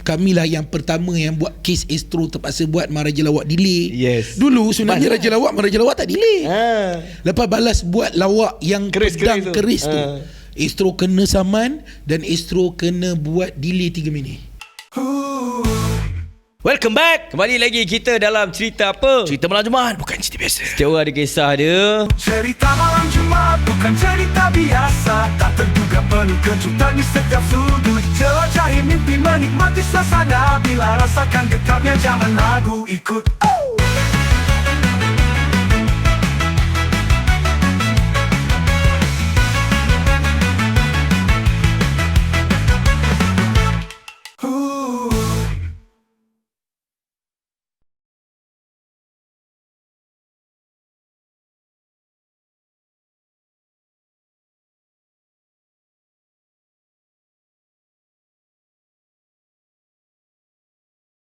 kamilah yang pertama yang buat kes Astro terpaksa buat Maharaja Lawak delay. Dulu sebenarnya Maharaja Lawak tak delay. Lepas balas buat lawak yang pedang keris tu. Astro kena saman dan Astro kena buat delay 3 minit. Welcome back. Kembali lagi kita dalam cerita apa? Cerita Malam Jumaat, bukan cerita biasa. Setiap orang ada kisah dia. Cerita Malam Jumaat bukan cerita biasa. Tak terduga penuh kejutan di setiap sudut. Jelajahi mimpi, menikmati suasana. Bila rasakan getarnya zaman lagu, ikut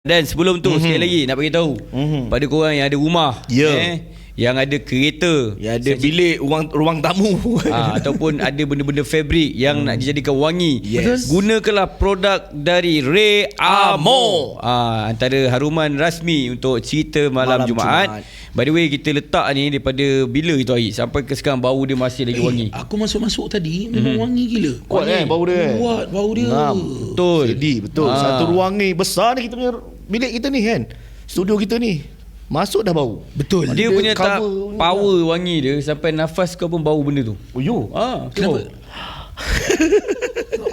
Dan sebelum tu sekali lagi nak bagi tahu pada korang yang ada rumah, yang ada kereta, yang ada bilik ruang tamu, ataupun ada benda-benda fabrik yang nak dijadikan wangi, gunakanlah produk dari Ray Amo. Antara haruman rasmi untuk cerita Malam Jumaat. By the way, kita letak ni daripada bila itu hari sampai ke sekarang bau dia masih lagi wangi. Aku masuk tadi memang wangi gila. Kuat kan bau dia. Kuat bau dia. Betul. Jadi betul. Satu ruang ni besar ni, kita punya bilik kita ni kan, studio kita ni, masuk dah bau. Betul. Dia punya tak power wangi dia sampai nafas kau pun bau benda tu. Oh yo. Kenapa?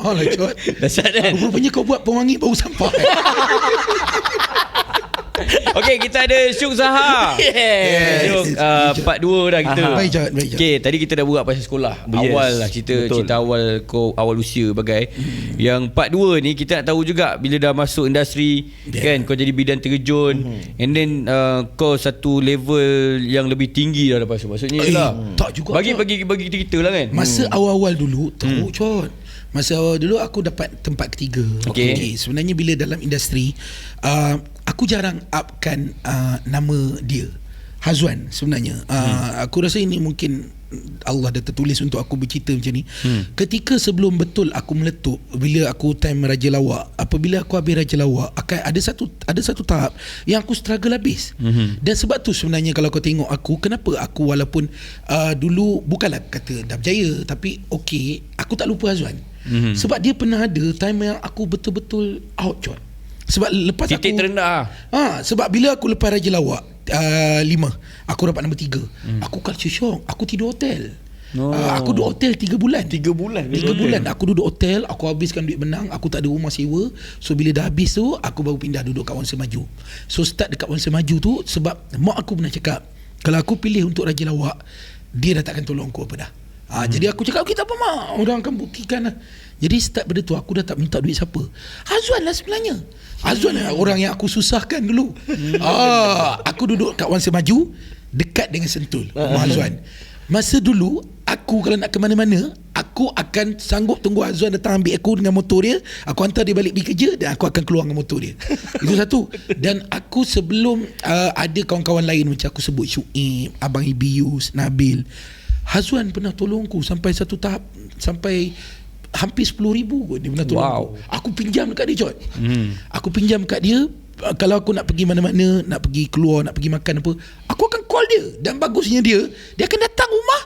Alah Jod, Dahsyat kan? rupanya kau buat pewangi bau sampah. Okey, kita ada Syuk Zaha. Syuk, part 2 dah kita. Baik Jod. Okey, tadi kita dah buat pasal sekolah. Awal lah cerita awal kau, awal usia bagai. Yang part 2 ni kita nak tahu juga bila dah masuk industri, kan, kau jadi bidan terjun, and then kau satu level yang lebih tinggi dah lepas tu. Maksudnya lah. Tak juga. Bagi kita lah kan. Masa awal-awal dulu teruk Jod. Masa awal dulu aku dapat tempat ketiga. Okey. Sebenarnya bila dalam industri, aku jarang upkan nama dia, Hazwan sebenarnya. Aku rasa ini mungkin Allah dah tertulis untuk aku bercerita macam ni. Ketika sebelum betul aku meletup, bila aku time Raja Lawak, apabila aku habis Raja Lawak, akan ada satu tahap yang aku struggle habis. Dan sebab tu sebenarnya kalau kau tengok aku, kenapa aku walaupun dulu bukanlah kata dah berjaya, tapi aku tak lupa Hazwan. Sebab dia pernah ada time yang aku betul-betul out John. Sebab lepas titik aku terendah. sebab bila aku lepas Raja Lawak 5, aku dapat nombor 3. Aku culture shock. Aku tidur hotel. Aku duduk hotel 3 bulan. 3 bulan aku duduk hotel. Aku habiskan duit benang. Aku tak ada rumah sewa. So bila dah habis tu, aku baru pindah duduk kat Wan Semaju. So start dekat Wan Semaju tu sebab mak aku pernah cakap, kalau aku pilih untuk Raja Lawak, dia dah takkan tolong aku apa dah. Jadi aku cakap, kita apa mak, orang akan buktikan lah. Jadi start pada tu aku dah tak minta duit siapa. Hazwan lah sebenarnya. Hazwan lah orang yang aku susahkan dulu. Aku duduk kat Wan Semaju, dekat dengan Sentul, rumah Hazwan. Masa dulu aku kalau nak ke mana-mana, aku akan sanggup tunggu Hazwan datang ambil aku dengan motor dia. Aku hantar dia balik pergi kerja, dan aku akan keluar dengan motor dia. Itu satu. Dan aku sebelum ada kawan-kawan lain macam aku sebut Syuib, Abang Ibius, Nabil, Hazwan pernah tolongku sampai satu tahap, sampai hampir 10,000 kot dia pernah tolong aku. Aku pinjam dekat dia Jod. Aku pinjam dekat dia. Kalau aku nak pergi mana-mana, nak pergi keluar, nak pergi makan apa, aku akan call dia. Dan bagusnya dia akan datang rumah.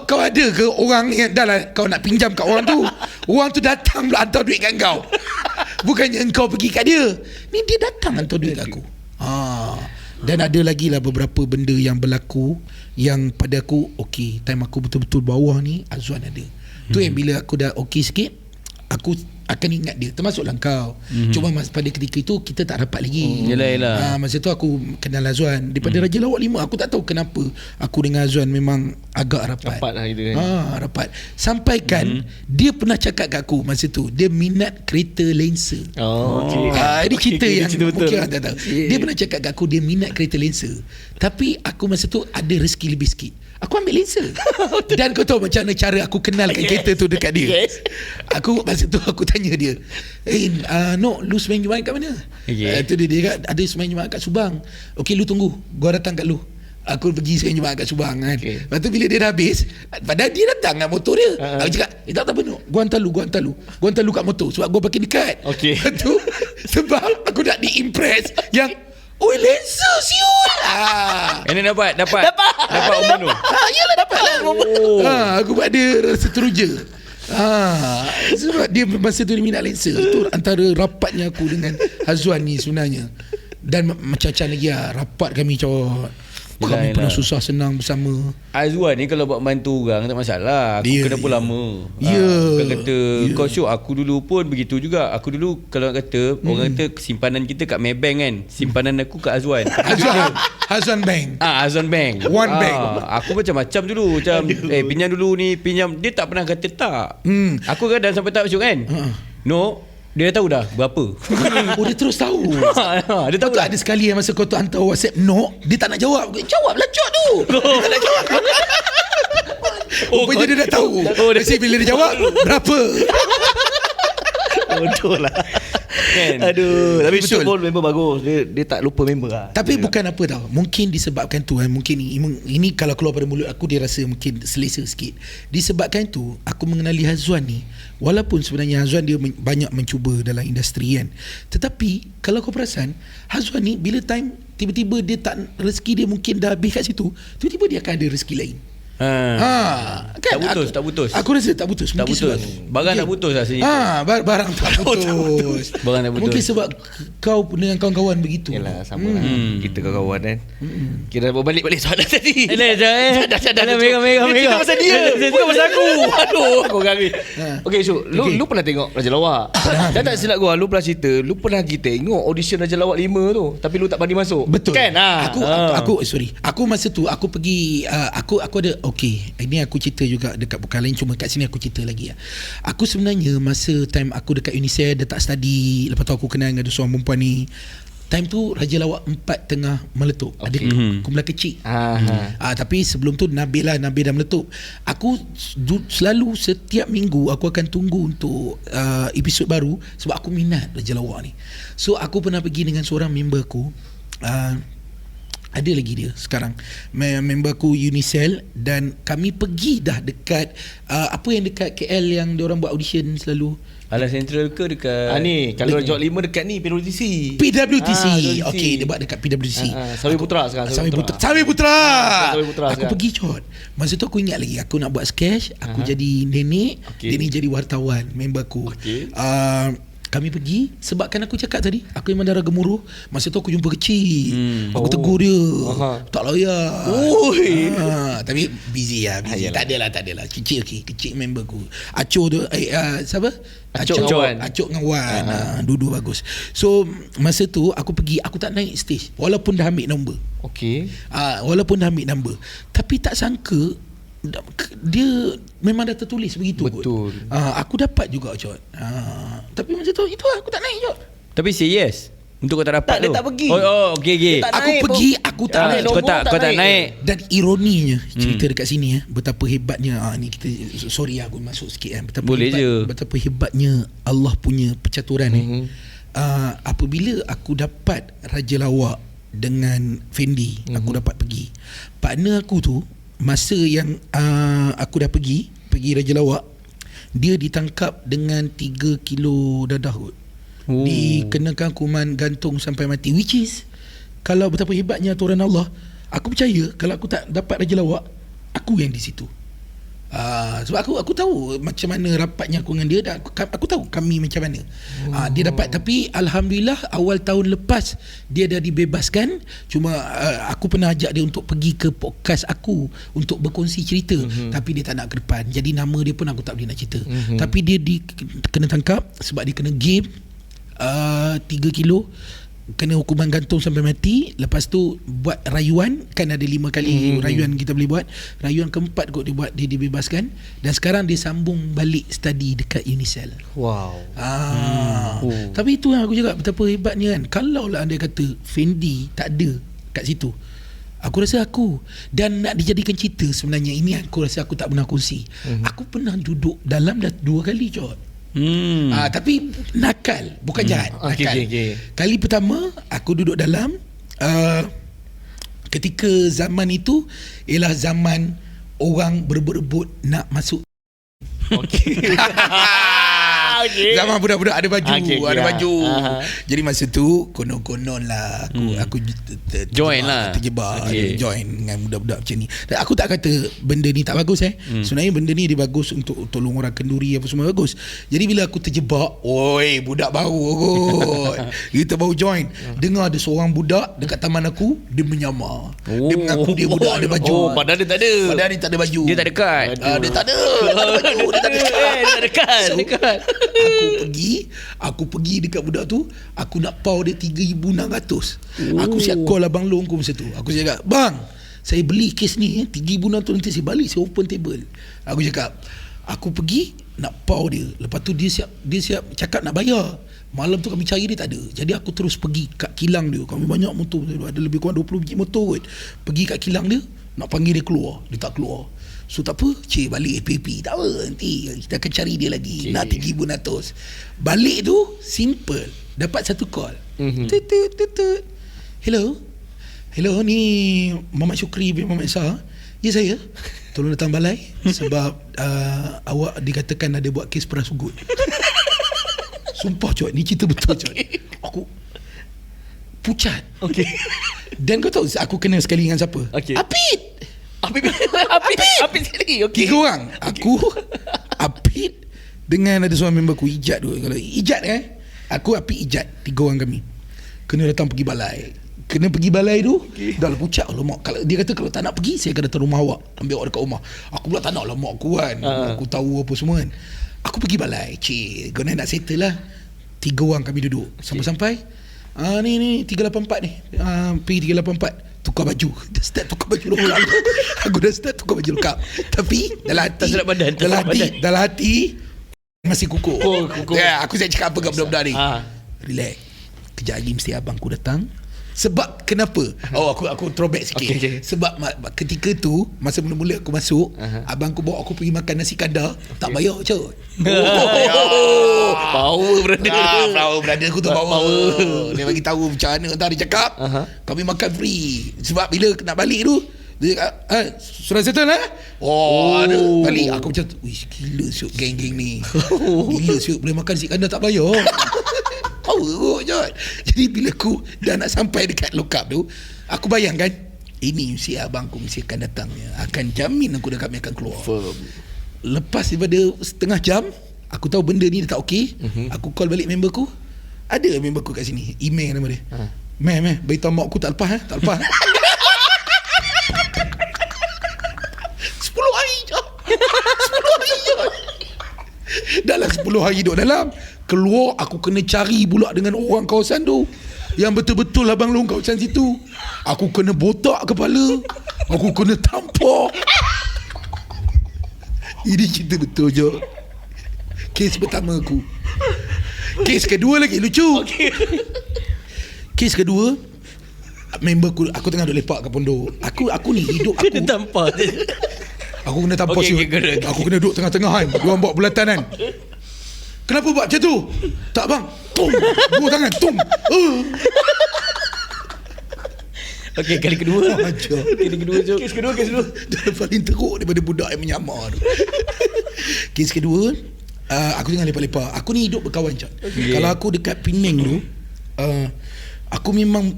Kau ada ke orang yang dah lah kau nak pinjam kat orang tu, orang tu datang pula hantar duit kat kau. Bukannya kau pergi kat dia. Ni dia datang hantar duit kat aku. Dan ada lagi lah beberapa benda yang berlaku yang pada aku, time aku betul-betul bawah ni, Azwan ada. Tu yang bila aku dah sikit, aku akan ingat dia. Termasuklah kau. Cuma pada ketika itu kita tak rapat lagi. Yelah. Masa tu aku kenal Azwan daripada Raja Lawak 5. Aku tak tahu kenapa aku dengan Azwan memang agak rapat. Rapat lah gitu kan. Rapat. Sampaikan dia pernah cakap kat aku masa tu, dia minat kereta Lancer. Ini cerita yang mungkin orang tak tahu. Dia pernah cakap kat aku dia minat kereta Lancer. Tapi aku masa tu ada rezeki lebih sikit, aku ambil Lancer. Dan kau tahu macam mana cara aku kenalkan kereta tu dekat dia? Aku masa tu aku tanya dia, no, lu semain Jumaat kat mana? Tu dia kata ada semain Jumaat kat Subang. Okey, lu tunggu, gua datang kat lu. Aku pergi sekarang Jumaat kat Subang kan. Lepas tu bila dia dah habis, padahal dia datang dengan motor dia. Aku cakap, tak apa Nok, gua hantar lu kat motor sebab gua parking dekat. Lepas tu sebab aku nak di-impress yang lenser siul. Ini dapat umur tu. Yalah dapat lah. Aku buat dia rasa teruja. Sebab dia masa tu dia minat lenser. Itu antara rapatnya aku dengan Hazwan ni sebenarnya. Dan macam-macam lagi rapat kami kami pernah susah senang bersama. Azwan ni kalau buat bantu orang tak masalah. Aku kena pun lama. Bukan kata kau syuk, aku dulu pun begitu juga. Aku dulu kalau kata orang kata simpanan kita kat Maybank kan, simpanan aku kat Azwan. Hazwan Bank. Azwan Bank. One Bank. Aku macam-macam dulu. Macam pinjam dulu ni, pinjam. Dia tak pernah kata tak. Aku kadang sampai tak syuk kan. No, dia dah tahu dah berapa. Dia terus tahu. Dia tahu tak ada sekali yang masa kau tu hantar WhatsApp dia tak nak jawab. Jawablah cok tu. Dia tak nak jawab. Rupanya dia dah tahu. Mesti bila dia jawab berapa. Betul lah kan? Aduh, tapi Syuk pun member bagus. Dia tak lupa member lah. Tapi bukan apa tau, mungkin disebabkan tu mungkin ini kalau keluar pada mulut aku dia rasa mungkin selesa sikit. Disebabkan tu aku mengenali Hazwan ni, walaupun sebenarnya Hazwan dia banyak mencuba dalam industri kan, tetapi kalau kau perasan Hazwan ni bila time tiba-tiba dia tak, rezeki dia mungkin dah habis kat situ, tiba-tiba dia akan ada rezeki lain. Kan? Tak putus. Aku rasa tak putus. Tak putus. Barang tak putus rasanya. Barang tak putus. Barang tak putus. Mungkin sebab kau dengan kawan-kawan begitu. Yalah, sama lah. Kita kawan-kawan kan. Kita berbalik soalan tadi. Dah merah. Cerita pasal dia. Bukan pasal aku. Aduh, aku gari. Okay, Syuk, lu pernah tengok Raja Lawak? Dan tak silap gua, lu pernah cerita, lu pernah pergi tengok audition Raja Lawak 5 tu, tapi lu tak berani masuk. Betul. Kan? Aku masa tu aku pergi aku ada ini aku cerita juga dekat bukan lain, cuma kat sini aku cerita lagi. Aku sebenarnya masa time aku dekat UNICEF dah tak study, lepas tu aku kenal dengan seorang perempuan ni. Time tu Raja Lawak 4 tengah meletup. Ada kumpulan kecil. Tapi sebelum tu Nabil dah meletup. Aku selalu setiap minggu aku akan tunggu untuk episod baru sebab aku minat Raja Lawak ni. So aku pernah pergi dengan seorang member aku, ada lagi dia sekarang, member aku Unicell, dan kami pergi dah dekat apa yang dekat KL yang diorang buat audition selalu. Alas Central ke dekat ni kalau Jog 5 dekat ni PWTC. Okey, dia buat dekat PWTC. Sawi Putra sekarang. Sawi Putra. Aku sekarang. pergi Cot. Masa tu aku ingat lagi aku nak buat sketch, aku jadi nenek, dia ni jadi wartawan, member aku. Kami pergi sebabkan aku cakap tadi aku memang darah gemuruh. Masa tu aku jumpa kecil, aku tegur dia, tak layak. Tapi busy lah. Tak adalah kecil member aku. Acok tu siapa? Acok dengan Wan. Dua-dua bagus. So masa tu aku pergi, aku tak naik stage walaupun dah ambil nombor. Tapi tak sangka dia memang dah tertulis begitu. Betul. Aku dapat juga Cot. Tapi masa tu itu aku tak naik Cot. Tapi say yes untuk kau tak dapat tu. Dia tak pergi. Okey. Aku pergi, aku tak naik. Kau tak naik. Dan ironinya cerita dekat sini betapa hebatnya ni kita, sorry aku masuk sikit kan. Betapa hebatnya Allah punya percaturan apabila aku dapat Raja Lawak dengan Fendi, aku dapat pergi. Partner aku tu masa yang aku dah pergi Raja Lawak, dia ditangkap dengan 3 kilo dadah kot. Dikenakan hukuman gantung sampai mati, which is kalau betapa hebatnya aturan Allah, aku percaya kalau aku tak dapat Raja Lawak, aku yang di situ. Sebab aku tahu macam mana rapatnya aku dengan dia, dan aku tahu kami macam mana. Dia dapat, tapi alhamdulillah awal tahun lepas dia dah dibebaskan. Cuma aku pernah ajak dia untuk pergi ke podcast aku untuk berkongsi cerita, tapi dia tak nak ke depan. Jadi nama dia pun aku tak boleh nak cerita. Tapi dia kena tangkap sebab dia kena game 3 kilo, kena hukuman gantung sampai mati. Lepas tu buat rayuan, kan ada 5 kali rayuan kita boleh buat. Rayuan keempat kot dia buat, dia dibebaskan. Dan sekarang dia sambung balik study dekat Unicell. Tapi itu yang aku cakap betapa hebatnya kan. Kalau lah anda kata Fendi tak ada kat situ, aku rasa dan nak dijadikan cerita sebenarnya, ini aku rasa aku tak pernah kongsi. Aku pernah duduk dalam dah 2 kali Cot. Tapi nakal, bukan jahat. Nakal. Kali pertama aku duduk dalam Ketika zaman itu ialah zaman orang berebut-rebut nak masuk. Okey. Okay. Zaman budak-budak ada baju, ada baju. Aha. Jadi masa tu konon-konon lah aku Join lah. terjebak, Okay. join dengan budak-budak macam ni. Dan aku tak kata benda ni tak bagus Sebenarnya benda ni dia bagus untuk tolong orang kenduri apa semua bagus. Jadi bila aku terjebak, oi budak baru kot. Kita baru join. Dengar ada seorang budak dekat taman aku, dia menyamar. Dia mengaku dia budak ada baju. Oh, padahal dia tak ada. Padahal dia tak ada baju. Dia tak dekat. Dia tak ada baju. Dia tak ada Dia tak dekat. So, Dekat. Aku pergi dekat budak tu, aku nak pau dia 3,600. Aku siap call abang long aku masa tu. Aku cakap, "Bang, saya beli kes ni 3,600 nanti saya balik, saya open table." Aku cakap, aku pergi nak pau dia. Lepas tu dia siap cakap nak bayar. Malam tu kami cari dia tak ada. Jadi aku terus pergi kat kilang dia. Kami banyak motor, ada lebih kurang 20 biji motor kot. Pergi kat kilang dia, nak panggil dia keluar. Dia tak keluar. So tak apa, balik APP. Tak apa, nanti kita akan cari dia lagi. Nak 3,600. Balik tu simple. Dapat satu call. Tutut. Hello, ni Muhammad Syukri bin Muhammad Shah. Ya, saya. Tolong datang balai sebab awak dikatakan ada buat kes peras ugut. Sumpah Cok, ni cerita betul Cok. Aku pucat. Okey. Dan kau tahu aku kena sekali dengan siapa? Okey. Apit sekali. Okey. 3 orang. Aku, Apit dengan ada seorang member aku, Ijat tu. Kalau Ijat aku, Apit, Ijat, 3 orang kami. Kena datang pergi balai. Kena pergi balai tu, dah lah pucat. Alamak, kalau dia kata kalau tak nak pergi, saya akan datang rumah awak, ambil awak dekat rumah. Aku pula tak nak lah mak aku kan. Aku tahu apa semua kan. Aku pergi balai. Kau nak settle lah. 3 orang kami duduk. Sampai-sampai ni 384 ni. Pergi 384. Tukar baju. Dah start tukar baju lokal. Aku dah start tukar baju lokal. Tapi dalam hati, Tak sedap badan, dalam hati masih kukuh. Ya, aku saya cakap apa kat budak-budak ni. Relax. Kejap lagi mesti abangku datang. Sebab kenapa? Aku throwback sikit. Okay. Sebab ketika tu, masa mula-mula aku masuk, abangku bawa aku pergi makan nasi kandar, tak bayar je. Power brother. Power brother aku tu power. Dia bagi tahu macam mana tadi dia cakap. Kami makan free. Sebab bila nak balik tu, dia cakap, sudah settle aduh, balik. Aku macam, wih gila syuk geng-geng ni. Gila syuk boleh makan nasi kandar tak bayar. Power je. Jadi bila aku dah nak sampai dekat lokap tu, aku bayangkan ini mesti abangku mesti akan datang. Akan jamin aku dah kami akan keluar. Lepas daripada setengah jam, aku tahu benda ni dah tak okey. Aku call balik member aku. Ada member aku kat sini, email nama dia. Meh, beritahu mak aku tak lepas tak lepas. 10 hari je. 10 hari je. Dalam 10 hari duduk dalam, keluar aku kena cari pula dengan orang kawasan tu yang betul-betul abang long kawasan situ. Aku kena botak kepala, aku kena tampar. Ini cerita betul je. Kes pertama aku. Kes kedua lagi lucu. Kes kedua, member aku tengah duduk lepak kat pondok. Aku ni hidup aku Kena tampar. Aku kena tampar Okay, Aku kena duduk tengah-tengah kan. Diorang buat bulatan kan. Kenapa buat macam tu? Tak bang. Tum. 2 tangan. Tum. Okey, kali kedua. Kali kedua je. Kes kedua. Dia paling teruk daripada budak yang menyamar tu. Kes kedua, aku tengah lepak-lepak. Aku ni hidup berkawan Cak. Kalau aku dekat Penang tu, aku memang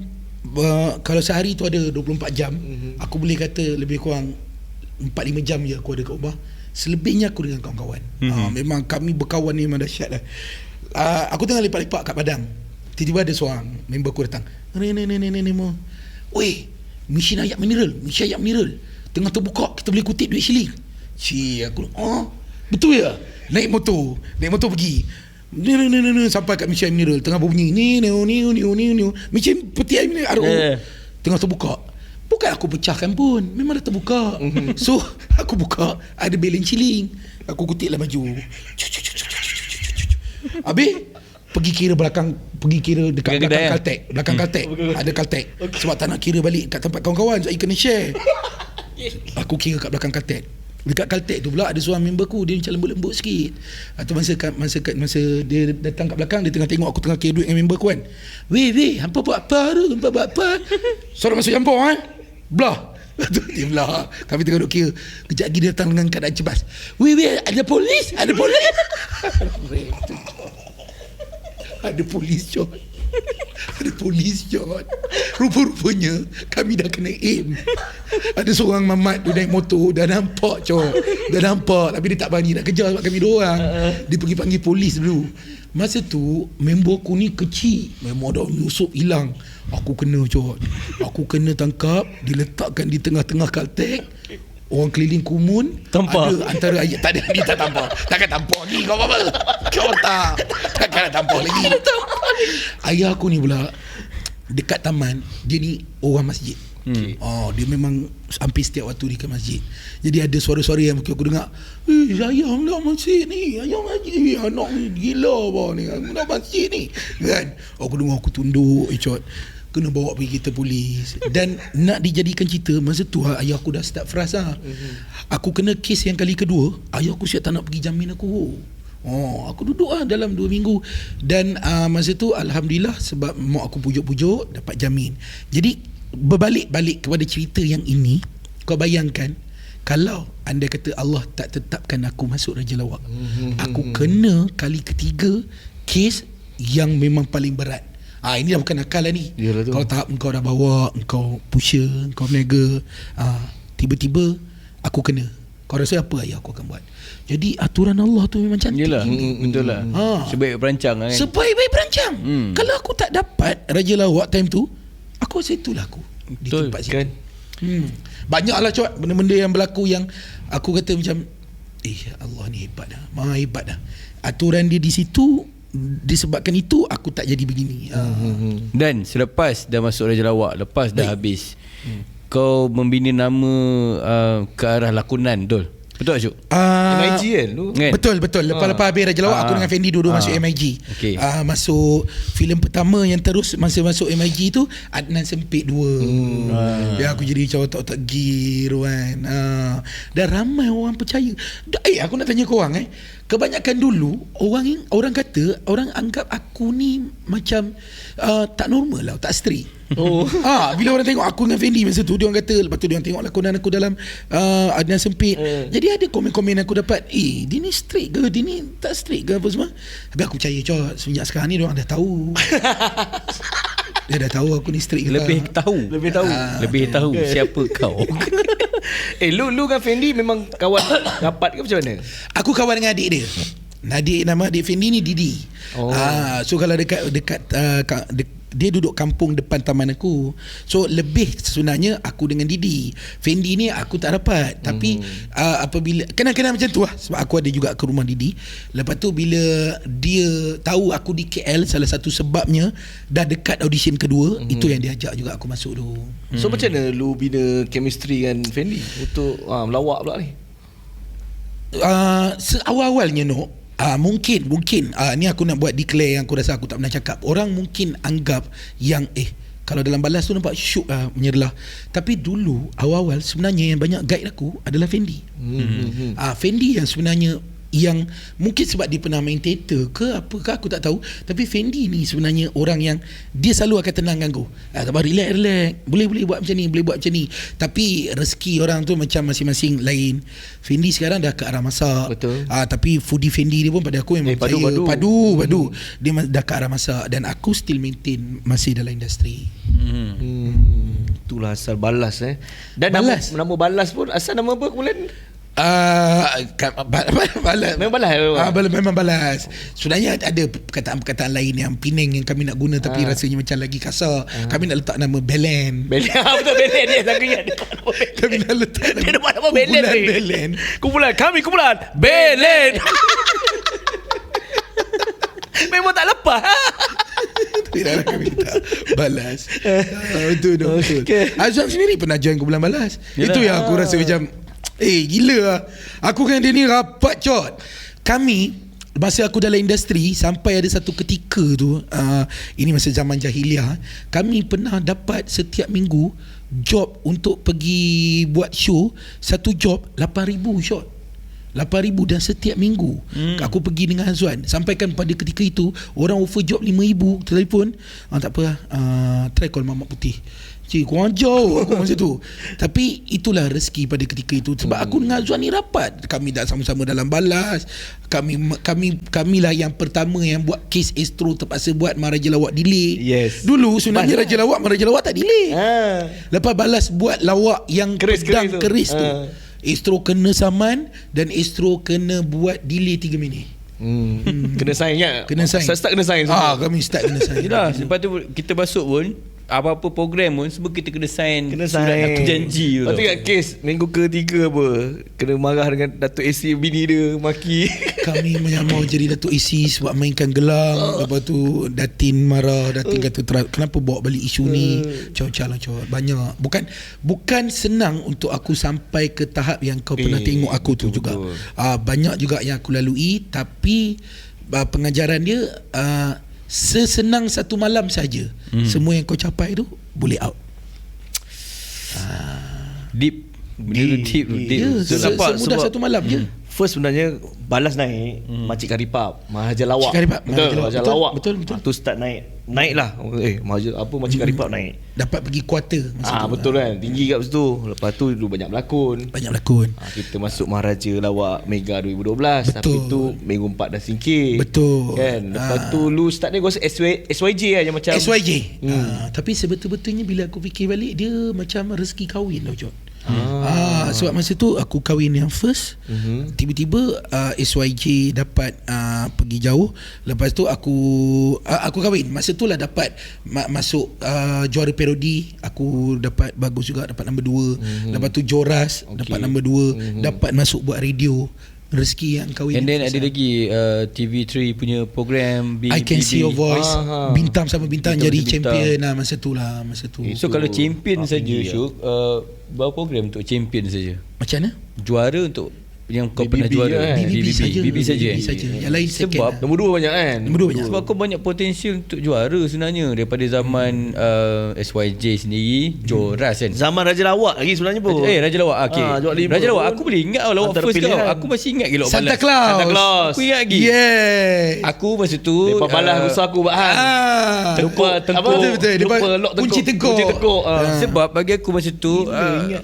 kalau sehari tu ada 24 jam, aku boleh kata lebih kurang 4-5 jam je aku ada kat rumah. Selebihnya aku dengan kawan-kawan. Memang kami berkawan ni memang dahsyat lah. Aku tengah lepak-lepak kat Padang. Tiba-tiba ada seorang member aku datang. Ni mo. Weh, mesin ayak mineral. Tengah terbuka, kita boleh kutip duit shilling. Aku betul ya? Naik motor pergi. Sampai kat mesin mineral, tengah berbunyi ni. Mesin peti air mineral. Tengah terbuka. Bukan aku pecahkan pun, memang dah terbuka. So aku buka, ada balance shilling. Aku kutip lah baju. Habis pergi kira dekat belakang Caltech. Belakang Caltech ada Caltech. Sebab tak nak kira balik kat tempat kawan-kawan, saya kena share. Aku kira kat belakang Caltech. Dekat Caltech tu pula ada seorang member aku, dia macam lembut-lembut sikit. Atau masa dia datang kat belakang, dia tengah tengok aku tengah kira duit dengan member aku kan. Weh, hampa buat apa tu? Hampa buat apa? Suruh masuk campur Belah. Dia belah. Kami tengah duk kira. Kejap lagi dia datang dengan keadaan cemas. Weh, ada polis. Ada polis, John. Ada polis, John. Rupa-rupanya kami dah kena aim. Ada seorang mamat tu naik motor. Dah nampak, John. Dah nampak. Tapi dia tak berani nak kejar sebab kami dua orang. Dia pergi panggil polis dulu. Masa tu member aku ni kecil. Memang dah nyusup hilang. Aku kena, John. Aku kena tangkap. Diletakkan di tengah-tengah Caltex. Orang keliling kumun. Tampar. Ada antara ayat. Tak ada, ni tak tampar. Takkan tampar lagi kau apa? Kau tak. Takkan nak tampar lagi. Ayah aku ni pula dekat taman. Dia ni orang masjid. Dia memang hampir setiap waktu dia ke masjid. Jadi ada suara-suara yang aku dengar. Sayang nak masjid ni. Sayang masjid. Anak ni gila apa ni. Nak masjid ni. Kan? Aku dengar, aku tunduk. Kena bawa pergi kereta polis. Dan nak dijadikan cerita, masa tu ayah aku dah start frasa. Aku kena kes yang kali kedua. Ayah aku siap tak nak pergi jamin aku. Aku duduk dalam 2 minggu. Dan masa tu Alhamdulillah, sebab mak aku pujuk-pujuk, dapat jamin. Jadi berbalik-balik kepada cerita yang ini, kau bayangkan kalau anda kata Allah tak tetapkan aku masuk Raja Lawak, aku kena kali ketiga kes yang memang paling berat. Ini dah bukan nakal lah ni. Kalau tahap engkau dah bawa, engkau pusher, engkau berniaga, tiba-tiba aku kena. Kau rasa apa ayah aku akan buat? Jadi aturan Allah tu memang cantik. Yelah, betul lah. Sebaik perancang kan. Sebaik-baik perancang. Kalau aku tak dapat Raja Lawak time tu, aku rasa itulah aku di tempat situ kan? Banyaklah Cok benda-benda yang berlaku yang aku kata macam Allah ni hebat dah. Maha hebat dah. Aturan dia di situ. Disebabkan itu aku tak jadi begini. Dan selepas dah masuk Raja Lawak, lepas dah habis, kau membina nama ke arah lakonan, betul? Betul tak, Syuk? MIG kan? Betul. Lepas habis Raja Lawak, aku dengan Fendi dua-dua masuk MIG. Okay. Masuk filem pertama yang terus masa masuk MIG tu Adnan Sempit 2. Ya, aku jadi macam otak-otak gear kan. Dan ramai orang percaya. Aku nak tanya korang kebanyakan dulu orang kata, orang anggap aku ni macam tak normal lah, tak straight. Bila orang tengok aku dengan Fendi masa tu, dia orang kata, lepas tu dia orang tengok lakonan aku dalam Adnan Sempit. Jadi ada komen-komen aku dapat, dia ni straight ke, dia ni tak straight ke apa semua. Tapi aku percaya Cok, semenjak sekarang ni dia orang dah tahu. Dia dah tahu aku ni straight ke. Lebih tahu siapa kau. Lu dengan Fendi memang kawan rapat ke macam mana? Aku kawan dengan adik dia. Nama adik Fendi ni Didi. So kalau dekat dia duduk kampung depan taman aku. So lebih sebenarnya aku dengan Didi. Fendi ni aku tak rapat. Tapi apabila kenal-kenal macam tu lah, sebab aku ada juga ke rumah Didi. Lepas tu bila dia tahu aku di KL, salah satu sebabnya dah dekat audition kedua, itu yang dia ajak juga aku masuk tu. So macam mana lu bina chemistry dengan Fendi untuk melawak pula ni? Awal-awalnya mungkin ni aku nak buat declare yang aku rasa aku tak pernah cakap. Orang mungkin anggap yang kalau dalam balas tu nampak syuk menyerlah. Tapi dulu awal-awal sebenarnya yang banyak guide aku adalah Fendi. Fendi yang sebenarnya, yang mungkin sebab dia pernah main teater ke apakah aku tak tahu, tapi Fendi ni sebenarnya orang yang dia selalu akan tenangkan aku. Tak apa, relax, boleh buat macam ni, boleh buat macam ni. Tapi rezeki orang tu macam masing-masing lain. Fendi sekarang dah ke arah masak. Betul. Tapi foodie Fendi dia pun pada aku memang padu. Dia dah ke arah masak, dan aku still maintain masih dalam industri. Itulah asal balas Dan Balas. nama balas pun asal nama apa kemudian? Balas. Memang balas. Memang balas. Sebenarnya ada perkataan-perkataan lain yang Penang yang kami nak guna, tapi rasanya macam lagi kasar. Kami nak letak nama Belen. Betul, Belen dia tak ingat. Kami nak letak nama Belen. Belen. Kumpulan Belen. Memang tak lepas. Tidak kami tak balas. Betul. Azam sendiri pernah join kumpulan balas. Itu yang aku rasa macam gila lah. Aku dengan dia ni rapat Cok. Kami masa aku dalam industri, sampai ada satu ketika tu, ini masa zaman jahiliah, kami pernah dapat setiap minggu job untuk pergi buat show. Satu job 8,000 shot. 8,000 dan setiap minggu aku pergi dengan Azwan. Sampaikan pada ketika itu orang offer job 5,000, telefon, tak apa, try call Mamat Putih. Cik, kurang jauh aku masa tu. Tapi itulah rezeki pada ketika itu. Sebab aku dengan Azwan ni rapat. Kami dah sama-sama dalam balas. Kamilah yang pertama yang buat kes Astro terpaksa buat Maharaja Lawak delay. Yes. Dulu sebenarnya Maharaja Lawak tak delay. Lepas balas buat lawak yang pedang keris tu. Astro kena saman dan Astro kena buat delay 3 minit. Kena sign ingat. Kena sign. Start kena sign. Kami start kena sign. Yelah, lepas tu kita masuk pun apa-apa program pun semua kita kena sign surat aku janji tu. Lepas tu kat kes minggu ke-3 apa, kena marah dengan Datuk AC bini dia, maki. Kami menyamar jadi Datuk AC sebab mainkan gelang. Lepas tu Datin marah. Datin kata kenapa bawa balik isu ni. Caw-caw banyak. Bukan senang untuk aku sampai ke tahap yang kau pernah tengok aku tu juga. Banyak juga yang aku lalui. Tapi pengajaran dia sesenang satu malam saja. Semua yang kau capai tu boleh out. Deep. Deep. So, semudah satu malam je. First sebenarnya balas naik Makcik Karipap, Maharaja Lawak. Makcik Karipap, Maharaja Lawak. Betul. Tu start naik lah. Makcik Karipap naik. Dapat pergi quarter masa tu. Betul kan. Tinggi kat situ. Lepas tu dulu banyak berlakon. Kita masuk Maharaja Lawak Mega 2012. Betul. Tapi tu minggu 4 dah singkir. Betul. Kan. Lepas tu lu start ni gua SYJ lah yang macam SYJ. Tapi sebetul-betulnya bila aku fikir balik, dia macam rezeki kahwin tau, Jod. Sebab masa tu aku kahwin yang first. Tiba-tiba SYJ dapat pergi jauh. Lepas tu aku kahwin. Masa tu lah dapat masuk juara parodi. Aku dapat bagus juga, dapat nombor 2. Lepas tu Joras dapat nombor 2. Dapat masuk buat radio. Rezeki yang kahwin. And then ada lagi TV3 punya program I Can See Your Voice. Bintang sama bintang jadi bintang. champion lah masa tu. So kalau champion saja Syuk, berapa program untuk champion saja? Macam mana? Juara untuk yang kau pernah juara BBB saja. Yang lain second. Sebab nombor 2 banyak kan. Sebab kau banyak potensial untuk juara sebenarnya daripada zaman SYJ sendiri, Joras kan. Zaman Raja Lawak lagi sebenarnya pun. Raja Lawak. Okay. Raja Lawak aku boleh ingat lawak Antara first kau. pilihan. Aku masih ingat lagi lawak Santa balas. Claus. Aku ingat lagi. Aku masa tu Lepas balas rusak aku bahan. Lupa tengkuk. Betul. Lupa lock Kunci tengkuk. Sebab bagi aku masa tu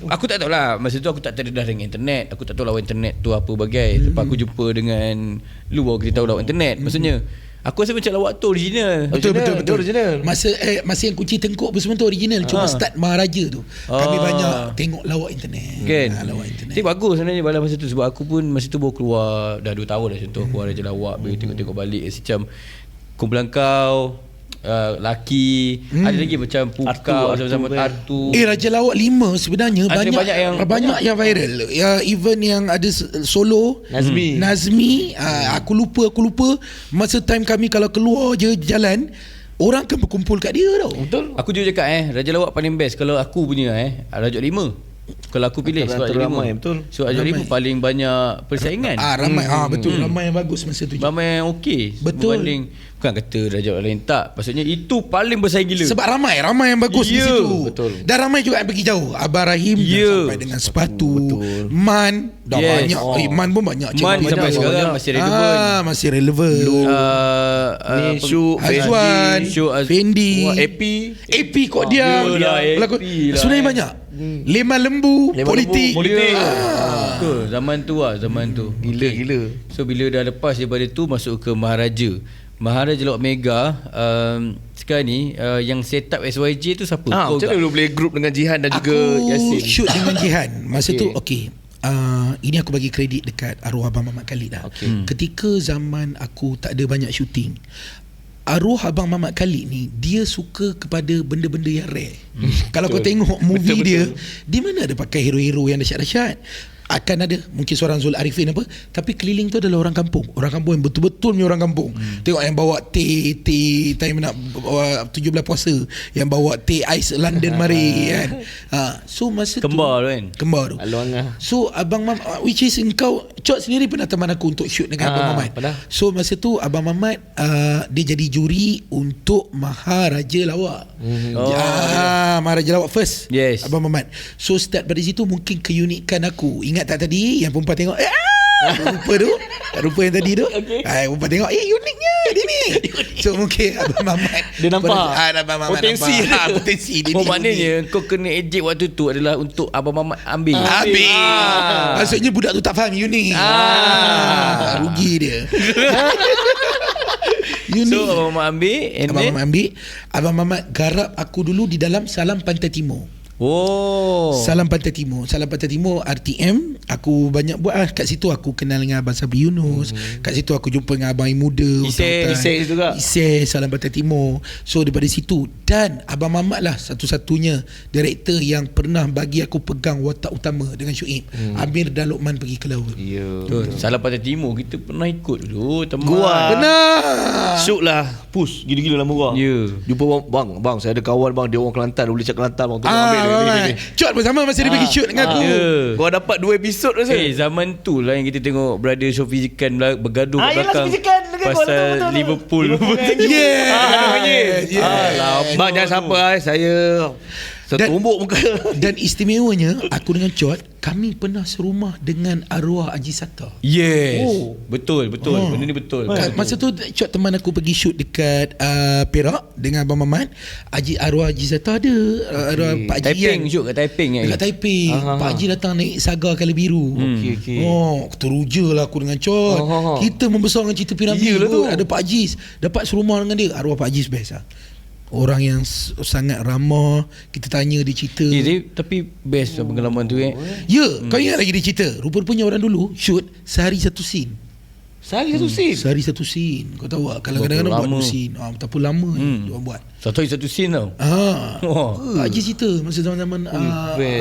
aku tak tahu lah. Masa tu aku tak terdedah dengan internet. Aku tak tahu lawan internet tu apa bagai. Lepas aku jumpa dengan lu baru kita tahu lawan internet. Maksudnya aku rasa macam lawak tu original. Betul. Original. Masa yang kunci tengkuk apa semua tu original. Cuma start Maharaja tu kami banyak tengok lawak internet. Kan? Lawak internet. Tapi bagus sebenarnya balas masa tu. Sebab aku pun masa tu baru keluar dah 2 tahun dah contoh keluar Raja Lawak. Tengok-tengok balik macam kumpulan kau, Laki, ada lagi macam Pukau sama-sama Artu. Raja Lawak 5 sebenarnya Ada banyak yang viral. Even yang ada solo Nazmi. Aku lupa masa time kami kalau keluar je jalan, orang akan berkumpul kat dia tau. Betul. Aku jujur cakap Raja Lawak paling best kalau aku punya Raja 5. Kalau aku pilih sebab Raja 5. Betul. So Raja 5 paling banyak persaingan. Ramai. Betul. Ramai yang bagus masa tu. Ramai yang okey. Betul. Berbanding, bukan kata Raja lain tak. Maksudnya itu paling bersaing gila. Sebab ramai yang bagus di situ. Betul. Dan ramai juga yang pergi jauh. Abah Rahim dah sampai dengan sepatu. Man dah banyak. Man pun banyak. Man sampai sekarang masih relevan. Masih relevan. Syuk, Azwan, Fendi, AP kok dia. Pelakon. Sebenarnya banyak. Leman Lembu, politik. Betul. Zaman tu. Gila. So bila dah lepas daripada tu masuk ke Maharaja Lawak Mega. Sekarang ni yang set up SYJ tu siapa? Macam mana lu boleh group dengan Jihan dan juga Yasin? Aku shoot dengan Jihan. Masa tu ini aku bagi kredit dekat arwah Abang Mamat Khalid lah. Ketika zaman aku tak ada banyak shooting, arwah Abang Mamat Khalid ni dia suka kepada benda-benda yang rare. Kalau kau tengok movie dia, di mana ada pakai hero-hero yang dahsyat-dahsyat. Akan ada mungkin seorang Zul Arifin apa, tapi keliling tu adalah orang kampung yang betul-betul punya orang kampung. Tengok yang bawa teh time nak 17 puasa, yang bawa teh ais London mari kan. So masa Kembar tu so Abang Mamat, which is engkau Cok sendiri pernah teman aku untuk shoot dengan Abang Mamat. So masa tu Abang Mamat dia jadi juri untuk Maharaja Lawak. Maharaja Lawak first. Yes. Abang Mamat. So start dari situ mungkin keunikan aku. Ingat tak tadi yang perempuan tengok Rupa yang tadi tu. Umpan tengok uniknya dia ni. So mungkin Abang Mamat Dia nampak Abang Mamat potensi nampak. Potensi dia Oh ni maknanya kau kena ejek waktu tu adalah untuk Abang Mamat ambil. Habis maksudnya budak tu tak faham unik. Rugi dia. Unik. So Abang Mamat ambil and Abang then Mamat ambil. Abang Mamat garap aku dulu di dalam Salam Pantai Timur. Salam Pantai Timur. Salam Pantai Timur RTM. Aku banyak buat kat situ aku kenal dengan Abang Sabri Yunus. Kat situ aku jumpa dengan abang yang muda. Isai juga. Isai Salam Pantai Timur. So daripada situ. Dan Abang Mamat lah satu-satunya director yang pernah bagi aku pegang watak utama dengan Syuib. Amir dan Lokman pergi ke laut. Salam Pantai Timur kita pernah ikut dulu teman. Benar. Syuk lah. Push gila-gila lama orang. Jumpa bang saya ada kawan bang, dia orang Kelantan, boleh cakap Kelantan bang, tolong ambil ni. Cot bersama masa dia pergi shoot dengan aku. Kau dapat 2 episod rasa. Zaman tu lah yang kita tengok Brother Sofi Zikan bergaduh kat yelah, belakang Sofi Zikan dengan gol, pasal betul. Liverpool. Bang jangan sampai saya setumbuk muka. Dan istimewanya aku dengan Cot, kami pernah serumah dengan arwah Haji Sattar. Betul. Benda ni betul. Masa tu Cot teman aku pergi shoot dekat Perak dengan Abang Mamat. Arwah Haji Sattar ada. Arwah Pak Haji Taiping shoot kat Taiping dekat Taiping. Pak Haji datang naik Saga Kala Biru. Teruja lah aku dengan Cot. Kita membesar dengan cerita piramid tu. Ada Pak Haji, dapat serumah dengan dia. Arwah Pak Haji best lah. Orang yang sangat ramah. Kita tanya dia cerita. Tapi best lah pengalaman tu kau ingat lagi dia cerita. Rupa-rupanya orang dulu shoot sehari satu scene. Sehari satu scene. Kau tahu tak, kalau kadang-kadang buat 2 scene. Betapa lama dia orang buat. Satu scene tau. Pak Haji cerita masa zaman-zaman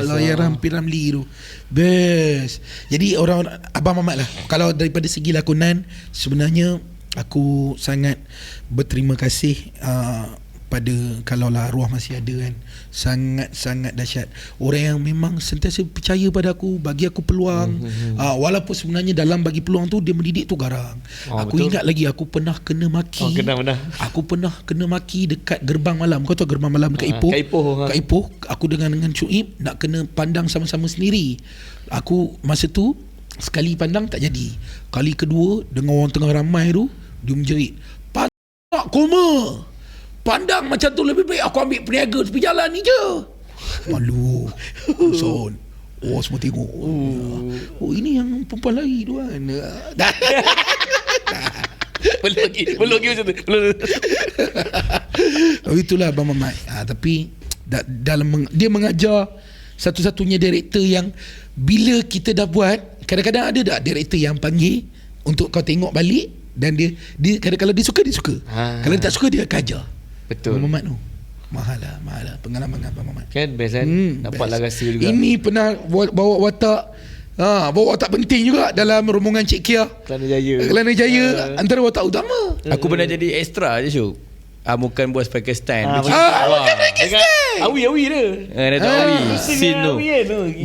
layaran Piramli tu. Best. Jadi orang Abang Mamat lah. Kalau daripada segi lakonan, sebenarnya aku sangat berterima kasih pada kalaulah arwah masih ada kan. Sangat-sangat dahsyat. Orang yang memang sentiasa percaya pada aku, bagi aku peluang. Walaupun sebenarnya dalam bagi peluang tu dia mendidik tu garang. Aku ingat lagi aku pernah kena maki. Aku pernah kena maki dekat Gerbang Malam. Kau tahu Gerbang Malam dekat Ipoh? Kat Ipoh. Aku dengan Syuib nak kena pandang sama-sama sendiri. Aku masa tu sekali pandang tak jadi. Kali kedua dengan orang tengah ramai tu, dia menjerit, "Pandang koma. Pandang macam tu lebih baik aku ambil peniaga tepi jalan ni je." Malu. Son. Semua tengok. Ini yang perempuan lari tu kan. Belum lagi macam tu. Itulah Abang Mamat. Tapi dalam dia mengajar satu-satunya director yang bila kita dah buat, kadang-kadang ada tak director yang panggil untuk kau tengok balik dan dia kadang-kadang dia suka. Kalau dia tak suka dia akan ajar. Betul. Abang Mamat tu mahal lah pengalaman Abang Mamat. Kan best kan. Dapatlah rasa juga. Ini pernah bawa watak penting juga dalam rombongan Cik Kia Kelana Jaya. Antara watak utama. Aku pernah jadi extra je Syuk. Bukan bos Pakistan. Bukan Pakistan. Awi dia. Dia tak awi. Scene tu.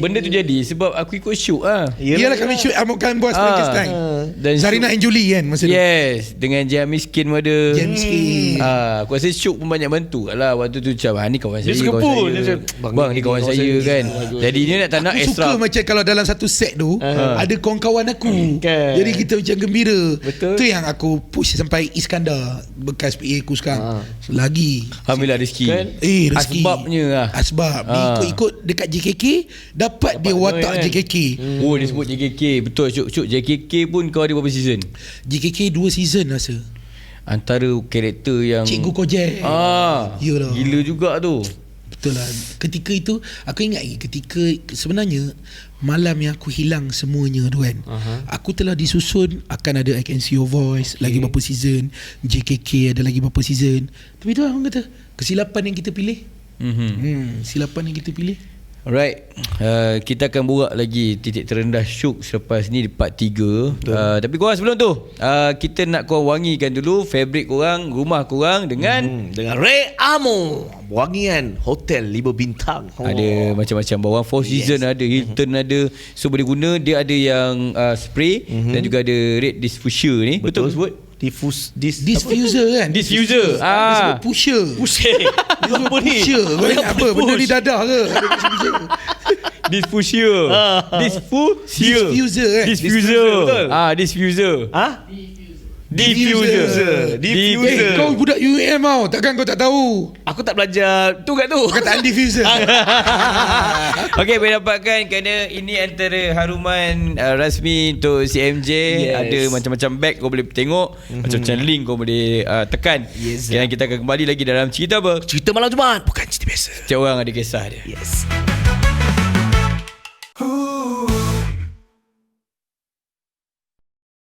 Benda tu jadi sebab aku ikut shoot Iyalah kami shoot bukan bos Pakistan. Dan Zarina and Julie kan masa tu. Yes. Dengan Jam Miskin pun ada. Jam Miskin. Aku rasa shoot pun banyak bantu lah. Waktu tu macam ni kawan saya. Dia Bang ni kawan saya kan. Jadi dia nak Aku extra. suka macam kalau dalam satu set tu ada kawan-kawan aku. Jadi kita macam gembira. Betul. Tu yang aku push sampai Iskandar bekas PA aku sekarang. Lagi Alhamdulillah rezeki. Rezeki. Asbabnya lah. Asbab. Ikut dekat JKK dapat dia watak kan? JKK. Dia sebut JKK. Betul Syuk. JKK pun kau ada berapa season? JKK 2 season rasa. Antara karakter yang Cikgu Kojek. Yalah. Gila juga tu. Betul lah. Ketika itu aku ingat lagi ketika sebenarnya malam yang aku hilang semuanya tu kan. Aku telah disusun akan ada I Can See Your Voice lagi berapa season, JKK ada lagi berapa season. Tapi tu orang kata kesilapan yang kita pilih. Silapan yang kita pilih. Alright, kita akan borak lagi titik terendah Syuk selepas ni di part 3. Tapi korang sebelum tu kita nak korang wangikan dulu favorite korang, rumah korang dengan Ray Amo, wangian hotel 5 bintang. ada macam-macam bawang 4 season ada, Hilton ada. So boleh guna. Dia ada yang spray dan juga ada red diffuser ni. Betul sebut? Diffuser kan? Diffuser. Pusher. Apa ni? Pusher. Apa? Benda di dadah ke? Diffuser. Diffuser. Diffuser, eh? Diffuser. betul. Diffuser. Ha? Diffuser. Kau budak UM tau. Takkan kau tak tahu Aku tak belajar tu kat tu. perkataan diffuser. Okey, boleh dapatkan kerana ini antara haruman rasmi untuk CMJ. Yes. Ada macam-macam bag kau boleh tengok, macam-macam link kau boleh tekan. Yes. Dan kita akan kembali lagi dalam cerita apa? Cerita malam Jumaat bukan cerita biasa. Setiap orang ada kisah dia. Yes.